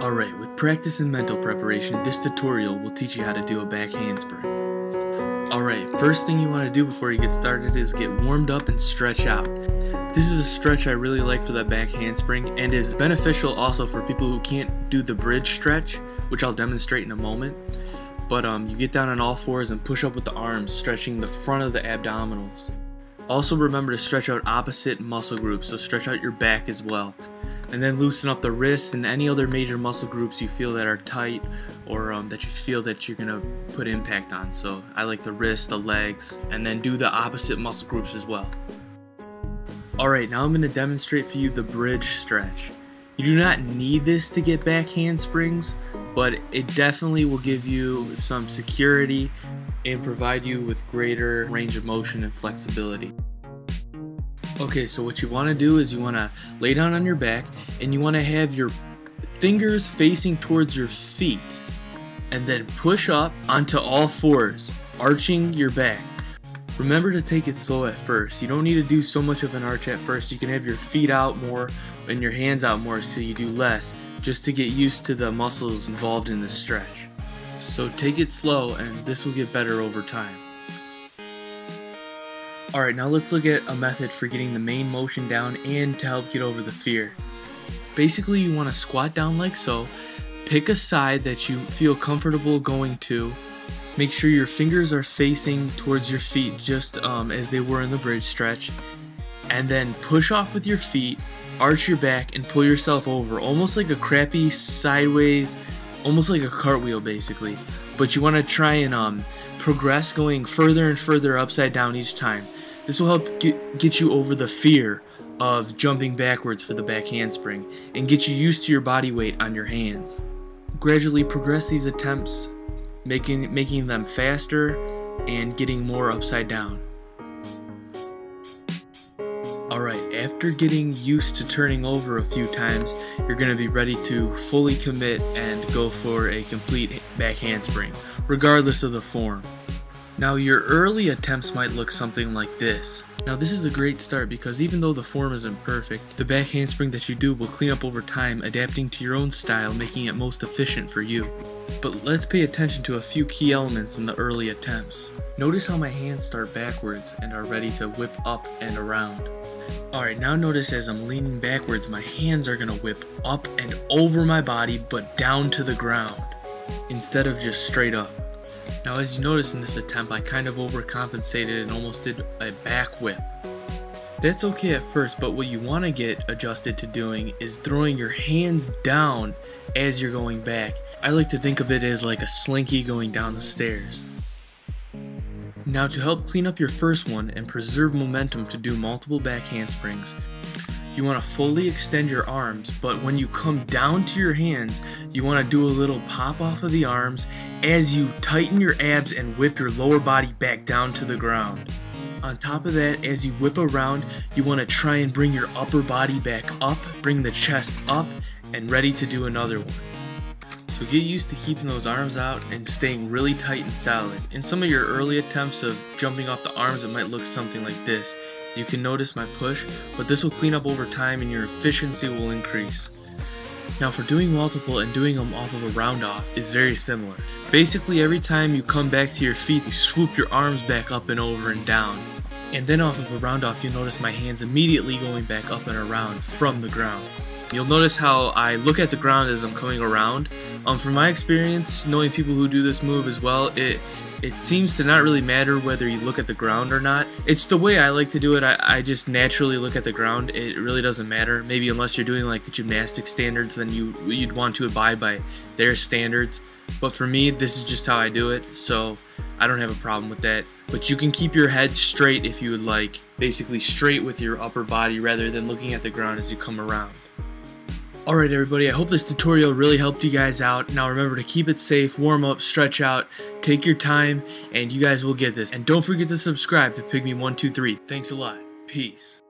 Alright, with practice and mental preparation, this tutorial will teach you how to do a back handspring. Alright, first thing you want to do before you get started is get warmed up and stretch out. This is a stretch I really like for that back handspring and is beneficial also for people who can't do the bridge stretch, which I'll demonstrate in a moment. But you get down on all fours and push up with the arms, stretching the front of the abdominals. Also remember to stretch out opposite muscle groups, so stretch out your back as well. And then loosen up the wrists and any other major muscle groups you feel that are tight or that you feel that you're going to put impact on. So I like the wrists, the legs, and then do the opposite muscle groups as well. Alright, now I'm going to demonstrate for you the bridge stretch. You do not need this to get back handsprings, but it definitely will give you some security and provide you with greater range of motion and flexibility. Okay, so what you want to do is you want to lay down on your back and you want to have your fingers facing towards your feet and then push up onto all fours, arching your back. Remember to take it slow at first. You don't need to do so much of an arch at first. You can have your feet out more and your hands out more so you do less, just to get used to the muscles involved in the stretch. So take it slow and this will get better over time. Alright, now let's look at a method for getting the main motion down and to help get over the fear. Basically, you want to squat down like so, pick a side that you feel comfortable going to, make sure your fingers are facing towards your feet just as they were in the bridge stretch, and then push off with your feet, arch your back, and pull yourself over, almost like a crappy sideways, almost like a cartwheel basically. But you want to try and progress going further and further upside down each time. This will help get you over the fear of jumping backwards for the back handspring and get you used to your body weight on your hands. Gradually progress these attempts, making them faster and getting more upside down. Alright, after getting used to turning over a few times, you're going to be ready to fully commit and go for a complete back handspring, regardless of the form. Now your early attempts might look something like this. Now this is a great start because even though the form isn't perfect, the back handspring that you do will clean up over time, adapting to your own style, making it most efficient for you. But let's pay attention to a few key elements in the early attempts. Notice how my hands start backwards and are ready to whip up and around. Alright, now notice as I'm leaning backwards, my hands are going to whip up and over my body but down to the ground, instead of just straight up. Now as you notice in this attempt, I kind of overcompensated and almost did a back whip. That's okay at first, but what you want to get adjusted to doing is throwing your hands down as you're going back. I like to think of it as like a slinky going down the stairs. Now to help clean up your first one and preserve momentum to do multiple back handsprings, you want to fully extend your arms, but when you come down to your hands, you want to do a little pop off of the arms as you tighten your abs and whip your lower body back down to the ground. On top of that, as you whip around, you want to try and bring your upper body back up, bring the chest up, and ready to do another one. So get used to keeping those arms out and staying really tight and solid. In some of your early attempts of jumping off the arms, it might look something like this. You can notice my push, but this will clean up over time and your efficiency will increase. Now for doing multiple and doing them off of a round off is very similar. Basically every time you come back to your feet, you swoop your arms back up and over and down. And then off of a round off, you'll notice my hands immediately going back up and around from the ground. You'll notice how I look at the ground as I'm coming around. From my experience, knowing people who do this move as well, it seems to not really matter whether you look at the ground or not. It's the way I like to do it. I just naturally look at the ground. It really doesn't matter. Maybe unless you're doing like gymnastic standards, then you'd want to abide by their standards. But for me, this is just how I do it, so I don't have a problem with that. But you can keep your head straight if you would like, basically straight with your upper body rather than looking at the ground as you come around. Alright everybody, I hope this tutorial really helped you guys out. Now remember to keep it safe, warm up, stretch out, take your time, and you guys will get this. And don't forget to subscribe to Pygmy123. Thanks a lot. Peace.